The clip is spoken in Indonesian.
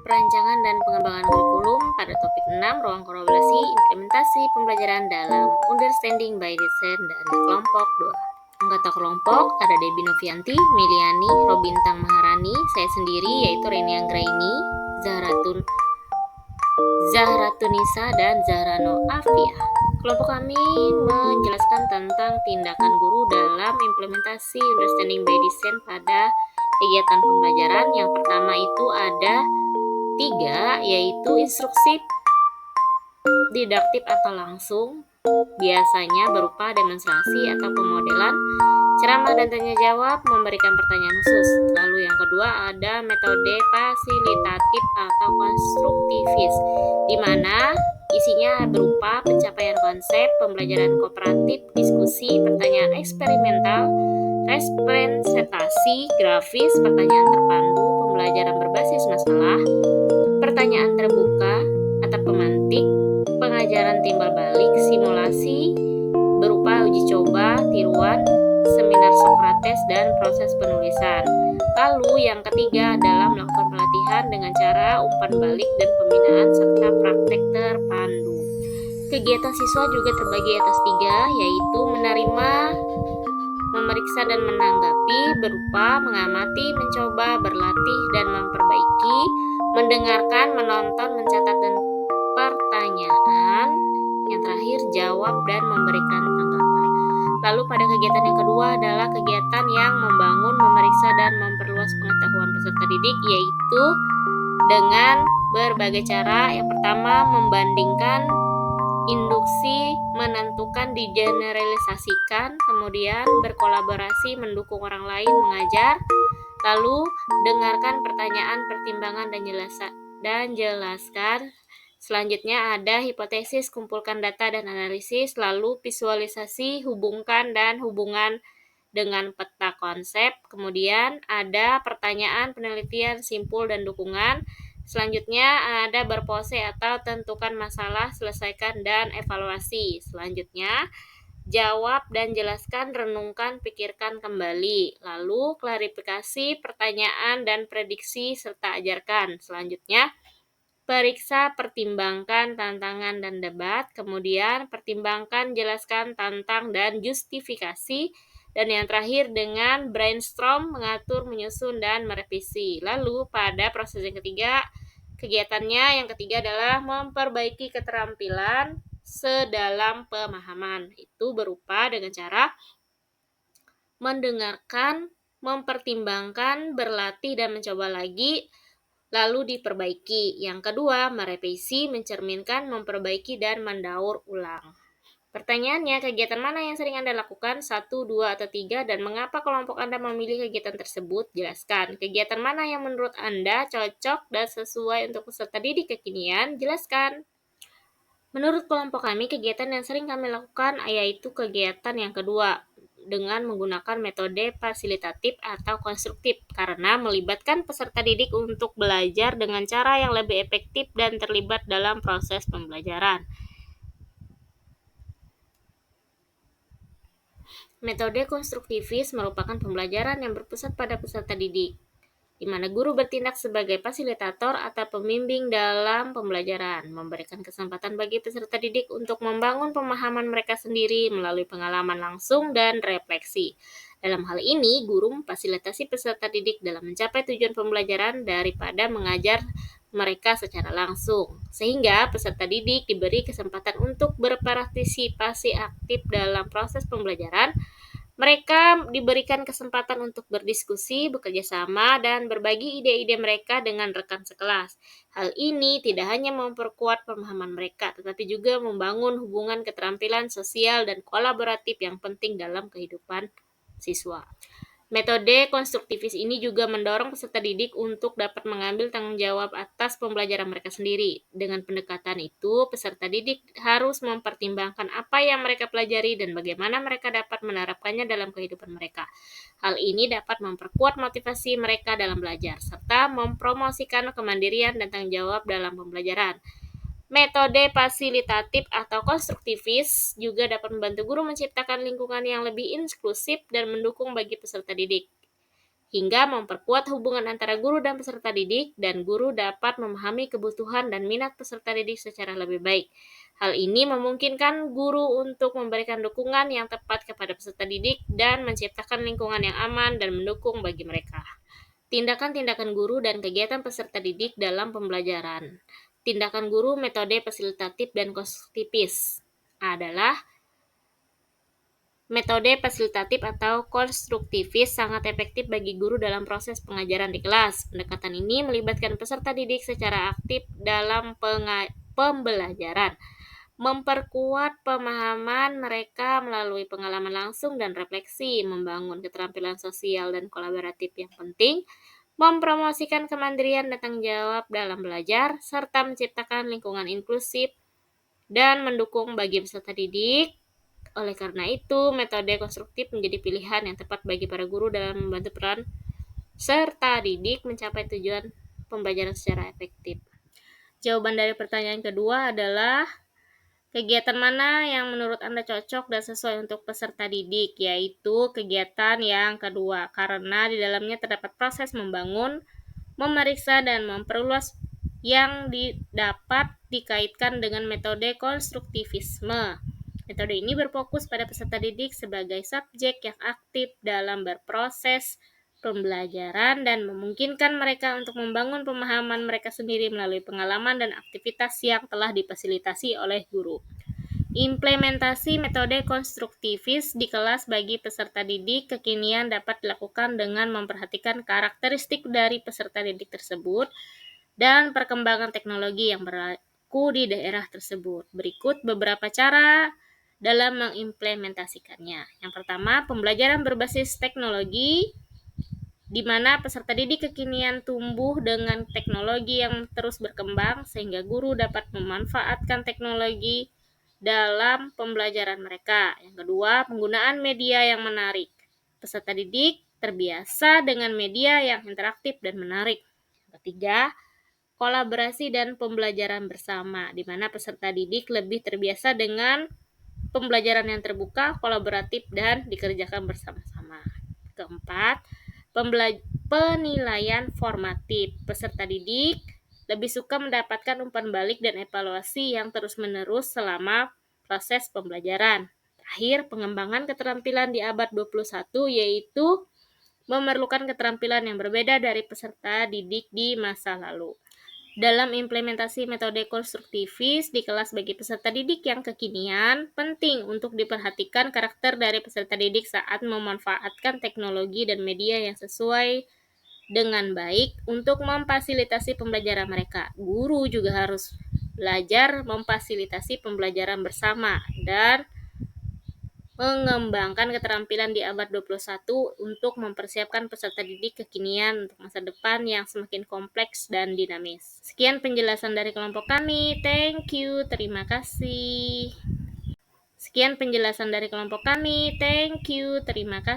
Perancangan dan pengembangan kurikulum pada topik 6, ruang kolaborasi, implementasi pembelajaran dalam understanding by design dan kelompok 2. Anggota kelompok ada Debbie Novianti, Meliani, Robintang Maharani, saya sendiri yaitu Reni Anggraini, Zahratunisa, dan Zahrano Afia. Kelompok kami menjelaskan tentang tindakan guru dalam implementasi understanding by design pada kegiatan pembelajaran. Yang pertama itu ada 3, yaitu instruksi didaktif atau langsung, biasanya berupa demonstrasi atau pemodelan, ceramah dan tanya jawab, memberikan pertanyaan khusus. Lalu yang kedua ada metode fasilitatif atau konstruktivis, di mana isinya berupa pencapaian konsep, pembelajaran kooperatif, diskusi, pertanyaan eksperimental, representasi grafis, pertanyaan terpandu, pembelajaran berbasis masalah, pertanyaan terbuka atau pemantik, pengajaran timbal balik, simulasi berupa uji coba, tiruan, seminar Sokrates, dan proses penulisan. Lalu yang ketiga adalah melakukan pelatihan dengan cara umpan balik dan pembinaan serta praktek terpandu. Kegiatan siswa juga terbagi atas 3, yaitu menerima, memeriksa, dan menanggapi berupa mengamati, mencoba, berlatih, dan memperbaiki, mendengarkan, menonton, mencatat, dan pertanyaan. Yang terakhir jawab dan memberikan tanggapan. Lalu pada kegiatan yang kedua adalah kegiatan yang membangun, memeriksa, dan memperluas pengetahuan peserta didik, yaitu dengan berbagai cara. Yang pertama, membandingkan, induksi, menentukan, digeneralisasikan, kemudian berkolaborasi, mendukung orang lain, mengajar, lalu dengarkan pertanyaan, pertimbangan, dan jelaskan. Selanjutnya ada hipotesis, kumpulkan data dan analisis, lalu visualisasi, hubungkan dan hubungan dengan peta konsep, kemudian ada pertanyaan, penelitian, simpul, dan dukungan. Selanjutnya ada berpose atau tentukan masalah, selesaikan, dan evaluasi. Selanjutnya jawab dan jelaskan, renungkan, pikirkan kembali. Lalu klarifikasi, pertanyaan, dan prediksi, serta ajarkan. Selanjutnya periksa, pertimbangkan, tantangan, dan debat. Kemudian pertimbangkan, jelaskan, tantang, dan justifikasi. Dan yang terakhir dengan brainstorm, mengatur, menyusun, dan merevisi. Lalu pada proses yang ketiga, kegiatannya yang ketiga adalah memperbaiki keterampilan sedalam pemahaman. Itu berupa dengan cara mendengarkan, mempertimbangkan, berlatih, dan mencoba lagi, lalu diperbaiki. Yang kedua, merevisi, mencerminkan, memperbaiki, dan mendaur ulang. Pertanyaannya, kegiatan mana yang sering Anda lakukan? 1, 2, atau 3, dan mengapa kelompok Anda memilih kegiatan tersebut? Jelaskan. Kegiatan mana yang menurut Anda cocok dan sesuai untuk peserta didik kekinian? Jelaskan. Menurut kelompok kami, kegiatan yang sering kami lakukan yaitu kegiatan yang kedua, dengan menggunakan metode fasilitatif atau konstruktif, karena melibatkan peserta didik untuk belajar dengan cara yang lebih efektif dan terlibat dalam proses pembelajaran. Metode konstruktivis merupakan pembelajaran yang berpusat pada peserta didik, di mana guru bertindak sebagai fasilitator atau pembimbing dalam pembelajaran, memberikan kesempatan bagi peserta didik untuk membangun pemahaman mereka sendiri melalui pengalaman langsung dan refleksi. Dalam hal ini, guru memfasilitasi peserta didik dalam mencapai tujuan pembelajaran daripada mengajar mereka secara langsung, sehingga peserta didik diberi kesempatan untuk berpartisipasi aktif dalam proses pembelajaran. Mereka diberikan kesempatan untuk berdiskusi, bekerja sama, dan berbagi ide-ide mereka dengan rekan sekelas. Hal ini tidak hanya memperkuat pemahaman mereka, tetapi juga membangun hubungan keterampilan sosial dan kolaboratif yang penting dalam kehidupan siswa. Metode konstruktivis ini juga mendorong peserta didik untuk dapat mengambil tanggung jawab atas pembelajaran mereka sendiri. Dengan pendekatan itu, peserta didik harus mempertimbangkan apa yang mereka pelajari dan bagaimana mereka dapat menerapkannya dalam kehidupan mereka. Hal ini dapat memperkuat motivasi mereka dalam belajar, serta mempromosikan kemandirian dan tanggung jawab dalam pembelajaran. Metode fasilitatif atau konstruktivis juga dapat membantu guru menciptakan lingkungan yang lebih inklusif dan mendukung bagi peserta didik. hingga memperkuat hubungan antara guru dan peserta didik, dan guru dapat memahami kebutuhan dan minat peserta didik secara lebih baik. Hal ini memungkinkan guru untuk memberikan dukungan yang tepat kepada peserta didik dan menciptakan lingkungan yang aman dan mendukung bagi mereka. Tindakan-tindakan guru dan kegiatan peserta didik dalam pembelajaran. Tindakan guru metode fasilitatif dan konstruktivis adalah metode fasilitatif atau konstruktivis sangat efektif bagi guru dalam proses pengajaran di kelas. Pendekatan ini melibatkan peserta didik secara aktif dalam pembelajaran, memperkuat pemahaman mereka melalui pengalaman langsung dan refleksi, membangun keterampilan sosial dan kolaboratif yang penting, mempromosikan kemandirian dan tanggung jawab dalam belajar, serta menciptakan lingkungan inklusif dan mendukung bagi peserta didik. Oleh karena itu, metode konstruktif menjadi pilihan yang tepat bagi para guru dalam membantu peran serta didik mencapai tujuan pembelajaran secara efektif. Jawaban dari pertanyaan kedua adalah kegiatan mana yang menurut Anda cocok dan sesuai untuk peserta didik, yaitu kegiatan yang kedua, karena di dalamnya terdapat proses membangun, memeriksa, dan memperluas yang dapat dikaitkan dengan metode konstruktivisme. Metode ini berfokus pada peserta didik sebagai subjek yang aktif dalam berproses pembelajaran dan memungkinkan mereka untuk membangun pemahaman mereka sendiri melalui pengalaman dan aktivitas yang telah difasilitasi oleh guru. Implementasi metode konstruktivis di kelas bagi peserta didik kekinian dapat dilakukan dengan memperhatikan karakteristik dari peserta didik tersebut dan perkembangan teknologi yang berlaku di daerah tersebut. Berikut beberapa cara dalam mengimplementasikannya. Yang pertama, pembelajaran berbasis teknologi, di mana peserta didik kekinian tumbuh dengan teknologi yang terus berkembang sehingga guru dapat memanfaatkan teknologi dalam pembelajaran mereka. Yang kedua, penggunaan media yang menarik. Peserta didik terbiasa dengan media yang interaktif dan menarik. Yang ketiga, kolaborasi dan pembelajaran bersama, di mana peserta didik lebih terbiasa dengan pembelajaran yang terbuka, kolaboratif, dan dikerjakan bersama-sama. Keempat, penilaian formatif. Peserta didik lebih suka mendapatkan umpan balik dan evaluasi yang terus-menerus selama proses pembelajaran. Terakhir, pengembangan keterampilan di abad 21 yaitu memerlukan keterampilan yang berbeda dari peserta didik di masa lalu. Dalam implementasi metode konstruktivis di kelas bagi peserta didik yang kekinian, penting untuk diperhatikan karakter dari peserta didik saat memanfaatkan teknologi dan media yang sesuai dengan baik untuk memfasilitasi pembelajaran mereka. Guru juga harus belajar memfasilitasi pembelajaran bersama dan mengembangkan keterampilan di abad 21 untuk mempersiapkan peserta didik kekinian untuk masa depan yang semakin kompleks dan dinamis. Sekian penjelasan dari kelompok kami. Thank you. Terima kasih. Sekian penjelasan dari kelompok kami. Thank you. Terima kasih.